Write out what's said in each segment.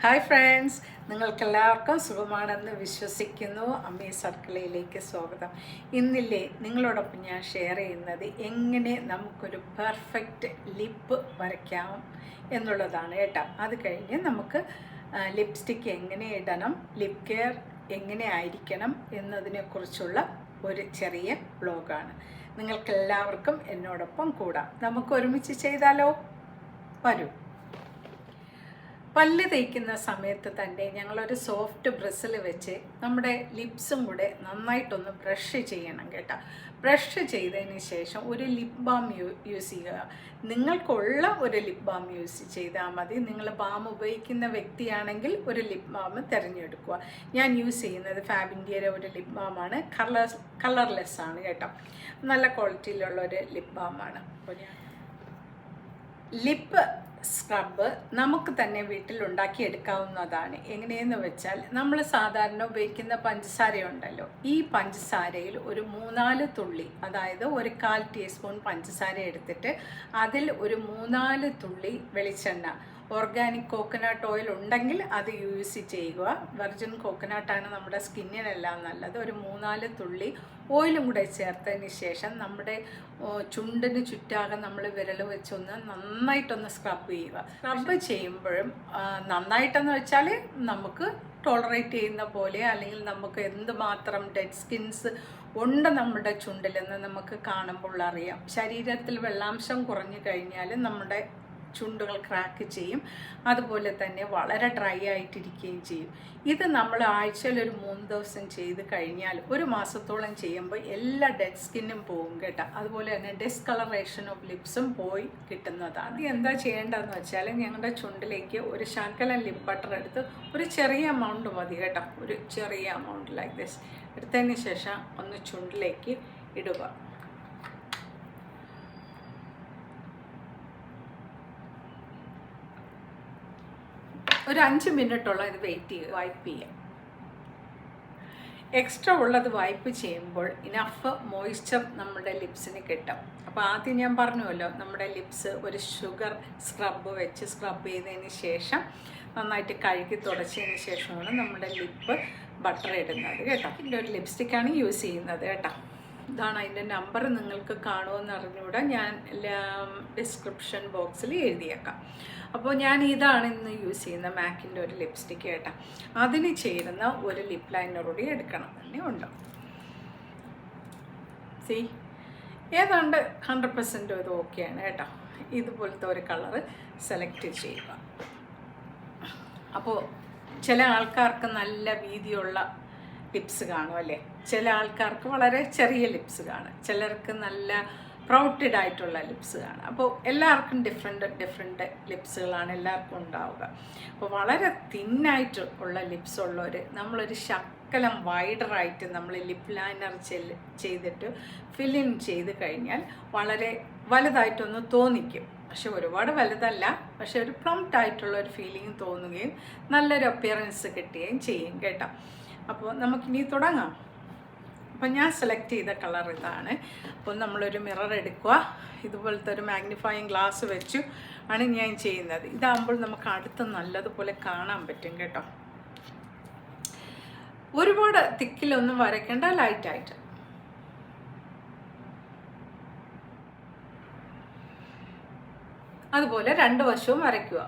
Hi friends, നിങ്ങൾക്കെല്ലാവർക്കും സുഖമാണെന്ന് വിശ്വസിക്കുന്നു. അമ്മി സർക്കിളിലേക്ക് സ്വാഗതം. ഇന്നില്ലേ നിങ്ങളോടൊപ്പം ഞാൻ ഷെയർ ചെയ്യുന്നത് എങ്ങനെ നമുക്കൊരു പെർഫെക്റ്റ് ലിപ്പ് വരയ്ക്കാം എന്നുള്ളതാണ് കേട്ടോ. അത് കഴിഞ്ഞ് നമുക്ക് ലിപ്സ്റ്റിക്ക് എങ്ങനെ ഇടണം, ലിപ് കെയർ എങ്ങനെ ആയിരിക്കണം എന്നതിനെക്കുറിച്ചുള്ള ഒരു ചെറിയ വ്ലോഗാണ്. നിങ്ങൾക്കെല്ലാവർക്കും എന്നോടൊപ്പം കൂടാം. നമുക്ക് ഒരുമിച്ച് ചെയ്താലോ? വരൂ. പല്ല് തേക്കുന്ന സമയത്ത് തന്നെ ഞങ്ങളൊരു സോഫ്റ്റ് ബ്രസ്സിൽ വെച്ച് നമ്മുടെ ലിപ്സും കൂടെ നന്നായിട്ടൊന്ന് ബ്രഷ് ചെയ്യണം കേട്ടോ. ബ്രഷ് ചെയ്തതിന് ശേഷം ഒരു ലിപ് ബാം യൂസ് ചെയ്യുക. നിങ്ങൾക്കുള്ള ഒരു ലിപ് ബാം യൂസ് ചെയ്താൽ മതി. നിങ്ങൾ ബാം ഉപയോഗിക്കുന്ന വ്യക്തിയാണെങ്കിൽ ഒരു ലിപ് ബാം തിരഞ്ഞെടുക്കുക. ഞാൻ യൂസ് ചെയ്യുന്നത് ഫാബിൻ്റെയുടെ ഒരു ലിപ് ബാമാണ്. കളർലെസ് ആണ് കേട്ടോ. നല്ല ക്വാളിറ്റിയിലുള്ള ഒരു ലിപ് ബാമാണ്. അപ്പോൾ ഞാൻ ലിപ്പ് സ്ക്രബ് നമുക്ക് തന്നെ വീട്ടിലുണ്ടാക്കി എടുക്കാവുന്നതാണ്. എങ്ങനെയെന്ന് വെച്ചാൽ നമ്മൾ സാധാരണ ഉപയോഗിക്കുന്ന പഞ്ചസാരയുണ്ടല്ലോ, ഈ പഞ്ചസാരയിൽ ഒരു 3-4 തുള്ളി, അതായത് ഒരു 1/4 ടീസ്പൂൺ പഞ്ചസാര എടുത്തിട്ട് അതിൽ ഒരു 3-4 തുള്ളി വെളിച്ചെണ്ണ, ഓർഗാനിക് കോക്കനട്ട് ഓയിൽ ഉണ്ടെങ്കിൽ അത് യൂസ് ചെയ്യുക. വെർജിൻ കോക്കനട്ടാണ് നമ്മുടെ സ്കിന്നിനെല്ലാം നല്ലത്. ഒരു 3-4 തുള്ളി ഓയിലും കൂടെ ചേർത്തതിന് ശേഷം നമ്മുടെ ചുണ്ടിന് ചുറ്റാകെ നമ്മൾ വിരൽ വെച്ചൊന്ന് നന്നായിട്ടൊന്ന് സ്ക്രബ് ചെയ്യുക. സ്ക്രബ് ചെയ്യുമ്പോഴും നന്നായിട്ടെന്ന് വെച്ചാൽ നമുക്ക് ടോളറേറ്റ് ചെയ്യുന്ന പോലെ, അല്ലെങ്കിൽ നമുക്ക് എന്തുമാത്രം ഡെഡ് സ്കിൻസ് ഉണ്ട് നമ്മുടെ ചുണ്ടിലെന്ന് നമുക്ക് കാണുമ്പോൾ അറിയാം. ശരീരത്തിൽ വെള്ളാംശം കുറഞ്ഞു കഴിഞ്ഞാൽ നമ്മുടെ ചുണ്ടുകൾ ക്രാക്ക് ചെയ്യും, അതുപോലെ തന്നെ വളരെ ഡ്രൈ ആയിട്ടിരിക്കുകയും ചെയ്യും. ഇത് നമ്മൾ ആഴ്ചയിൽ ഒരു 3 ദിവസം ചെയ്ത് കഴിഞ്ഞാൽ 1 മാസത്തോളം ചെയ്യുമ്പോൾ എല്ലാ ഡെഡ് സ്കിന്നും പോകും കേട്ടോ. അതുപോലെ തന്നെ ഡിസ്കളറേഷൻ ഓഫ് ലിപ്സും പോയി കിട്ടുന്നതാണ്. ഇത് എന്താ ചെയ്യേണ്ടതെന്ന് വെച്ചാൽ, ഞങ്ങളുടെ ചുണ്ടിലേക്ക് ഒരു ശകലം ലിപ് ബട്ടർ എടുത്ത് ഒരു ചെറിയ എമൗണ്ട് മതി കേട്ടോ, ഒരു ചെറിയ എമൗണ്ട് ലൈക്ക് ദിസ് എടുത്തതിന് ശേഷം ഒന്ന് ചുണ്ടിലേക്ക് ഇടുക. ഒരു 5 മിനിറ്റോളം ഇത് വെയിറ്റ് ചെയ്യുക, വൈപ്പ് ചെയ്യുക. എക്സ്ട്രാ ഉള്ളത് വൈപ്പ് ചെയ്യുമ്പോൾ ഇനഫ് മോയ്സ്ചർ നമ്മുടെ ലിപ്സിന് കിട്ടും. അപ്പോൾ ആദ്യം ഞാൻ പറഞ്ഞുവല്ലോ, നമ്മുടെ ലിപ്സ് ഒരു ഷുഗർ സ്ക്രബ് വെച്ച് സ്ക്രബ് ചെയ്തതിന് ശേഷം നന്നായിട്ട് കഴുകി തുടച്ചതിന് ശേഷമാണ് നമ്മുടെ ലിപ്പ് ബട്ടർ ഇടുന്നത് കേട്ടോ. ഇതിൻ്റെ ഒരു ലിപ്സ്റ്റിക്കാണ് യൂസ് ചെയ്യുന്നത് കേട്ടോ. ഇതാണ് അതിൻ്റെ നമ്പർ, നിങ്ങൾക്ക് കാണുമെന്ന് അറിഞ്ഞുകൂടാ, ഞാൻ ഡിസ്ക്രിപ്ഷൻ ബോക്സിൽ എഴുതിയേക്കാം. അപ്പോൾ ഞാൻ ഇതാണ് ഇന്ന് യൂസ് ചെയ്യുന്ന മാക്കിൻ്റെ ഒരു ലിപ്സ്റ്റിക്ക് കേട്ടോ. അതിന് ചേരുന്ന ഒരു ലിപ് ലൈനർ കൂടി എടുക്കണം തന്നെ ഉണ്ട്. സി ഏതാണ്ട് 100% ഇത് ഓക്കെയാണ് കേട്ടോ. ഇതുപോലത്തെ ഒരു കളറ് സെലക്ട് ചെയ്യുക. അപ്പോൾ ചില ആൾക്കാർക്ക് നല്ല വീതിയുള്ള ലിപ്സ് കാണും അല്ലേ, ചില ആൾക്കാർക്ക് വളരെ ചെറിയ ലിപ്സ് കാണും, ചിലർക്ക് നല്ല പ്രൗട്ടഡ് ആയിട്ടുള്ള ലിപ്സ് കാണും. അപ്പോൾ എല്ലാവർക്കും ഡിഫറെൻറ്റ് ലിപ്സുകളാണ് എല്ലാവർക്കും ഉണ്ടാവുക. അപ്പോൾ വളരെ തിന്നായിട്ട് ഉള്ള ലിപ്സ് ഉള്ളവർ നമ്മളൊരു ശക്കലം വൈഡറായിട്ട് നമ്മൾ ലിപ് ലൈനർ ചെയ്തിട്ട് ഫില്ലിൻ ചെയ്ത് കഴിഞ്ഞാൽ വളരെ വലുതായിട്ടൊന്ന് തോന്നിക്കും. പക്ഷെ ഒരുപാട് വലുതല്ല, പക്ഷെ ഒരു പ്ലംപ്ഡ് ആയിട്ടുള്ള ഒരു ഫീലിംഗ് തോന്നുകയും നല്ലൊരു അപ്പിയറൻസ് കിട്ടുകയും ചെയ്യും കേട്ടോ. അപ്പോൾ നമുക്കിനി തുടങ്ങാം. അപ്പോൾ ഞാൻ സെലക്ട് ചെയ്ത കളർ ഇതാണ്. അപ്പോൾ നമ്മളൊരു മിറർ എടുക്കുക, ഇതുപോലത്തെ ഒരു മാഗ്നിഫയിങ് ഗ്ലാസ് വെച്ചു ആണ് ഞാൻ ചെയ്യുന്നത്. ഇതാകുമ്പോൾ നമുക്ക് അടുത്ത് നല്ലതുപോലെ കാണാൻ പറ്റും കേട്ടോ. ഒരുപാട് തിക്കിലൊന്നും വരയ്ക്കേണ്ട, ലൈറ്റായിട്ട്. അതുപോലെ 2 വശവും വരയ്ക്കുക.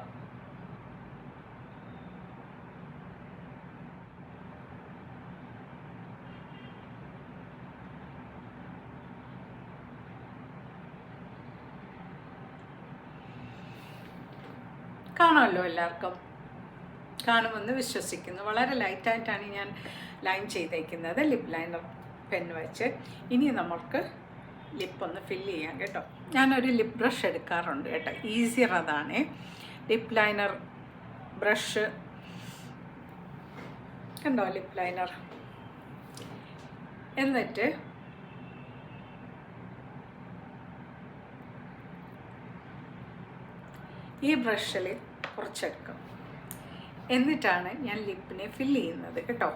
കാണാമല്ലോ, എല്ലാവർക്കും കാണുമെന്ന് വിശ്വസിക്കുന്നു. വളരെ ലൈറ്റായിട്ടാണ് ഞാൻ ലൈൻ ചെയ്തേക്കുന്നത് ലിപ് ലൈനർ പെൻ വെച്ച്. ഇനി നമുക്ക് ലിപ്പൊന്ന് ഫില്ല് ചെയ്യാം കേട്ടോ. ഞാനൊരു ലിപ് ബ്രഷ് എടുക്കാറുണ്ട് കേട്ടോ, ഈസിയർ അതാണ്. ലിപ് ലൈനർ ബ്രഷ് കണ്ടോ, ലിപ് ലൈനർ. എന്നിട്ട് ഈ ബ്രഷിൽ കുറച്ചെടുക്കും, എന്നിട്ടാണ് ഞാൻ ലിപ്പിനെ ഫില്ല് ചെയ്യുന്നത് കേട്ടോ.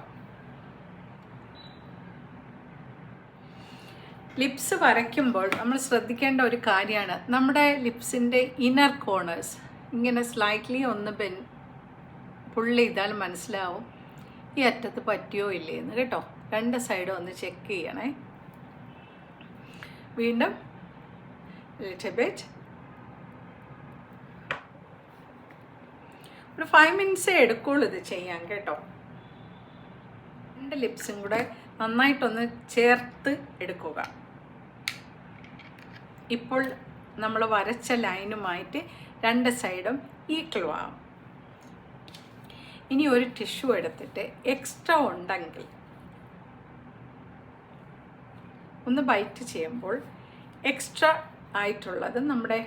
ലിപ്സ് വരയ്ക്കുമ്പോൾ നമ്മൾ ശ്രദ്ധിക്കേണ്ട ഒരു കാര്യമാണ്, നമ്മുടെ ലിപ്സിൻ്റെ ഇന്നർ കോർണേഴ്സ് ഇങ്ങനെ സ്ലൈറ്റ്ലി ഒന്ന് പുള്ളി ചെയ്താൽ മനസ്സിലാവും ഈ അറ്റത്ത് പറ്റിയോ ഇല്ലേന്ന് കേട്ടോ. 2 സൈഡും ഒന്ന് ചെക്ക് ചെയ്യണേ. വീണ്ടും ലിറ്റിൽ ബിറ്റ്. ഒരു 5 മിനിറ്റ്സേ എടുക്കുള്ളൂ ഇത് ചെയ്യാൻ കേട്ടോ. 2 ലിപ്സും കൂടെ നന്നായിട്ടൊന്ന് ചേർത്ത് എടുക്കുക. ഇപ്പോൾ നമ്മൾ വരച്ച ലൈനുമായിട്ട് 2 സൈഡും ഈക്വൽ ആവും. ഇനി ഒരു ടിഷ്യൂ എടുത്തിട്ട് എക്സ്ട്രാ ഉണ്ടെങ്കിൽ ഒന്ന് ബൈറ്റ് ചെയ്യുമ്പോൾ എക്സ്ട്രാ ആയിട്ടുള്ളത് നമ്മുടെ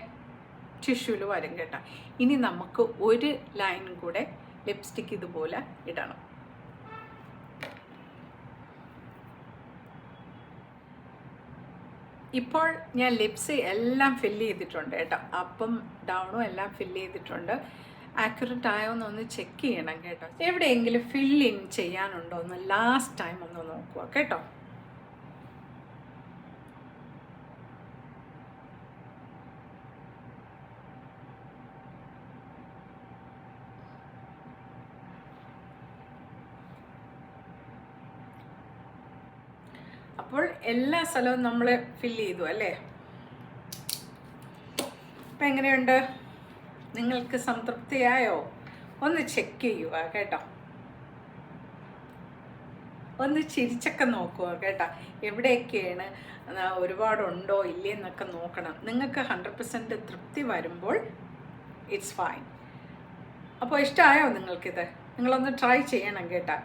ടിഷ്യൂവിൽ വരും കേട്ടോ. ഇനി നമുക്ക് ഒരു ലൈൻ കൂടെ ലിപ്സ്റ്റിക്ക് ഇതുപോലെ ഇടണം. ഇപ്പോൾ ഞാൻ ലിപ്സ് എല്ലാം ഫില്ല് ചെയ്തിട്ടുണ്ട് കേട്ടോ. അപ്പും ഡൗണും എല്ലാം ഫില്ല് ചെയ്തിട്ടുണ്ട്. ആക്യുറേറ്റ് ആയോ എന്നൊന്ന് ചെക്ക് ചെയ്യണം കേട്ടോ. എവിടെയെങ്കിലും ഫില്ല് ഇൻ ചെയ്യാനുണ്ടോ എന്ന് ലാസ്റ്റ് ടൈം ഒന്ന് നോക്കുക കേട്ടോ. അപ്പോൾ എല്ലാ സ്ഥലവും നമ്മൾ ഫില്ല് ചെയ്തു അല്ലേ? അപ്പം എങ്ങനെയുണ്ട്? നിങ്ങൾക്ക് സംതൃപ്തിയായോ? ഒന്ന് ചെക്ക് ചെയ്യുക കേട്ടോ. ഒന്ന് ചിരിച്ചൊക്കെ നോക്കുക കേട്ടോ. എവിടെയൊക്കെയാണ് ഒരുപാടുണ്ടോ ഇല്ലേന്നൊക്കെ നോക്കണം. നിങ്ങൾക്ക് 100% തൃപ്തി വരുമ്പോൾ ഇറ്റ്സ് ഫൈൻ. അപ്പോൾ ഇഷ്ടമായോ നിങ്ങൾക്കിത്? നിങ്ങളൊന്ന് ട്രൈ ചെയ്യണം കേട്ടോ.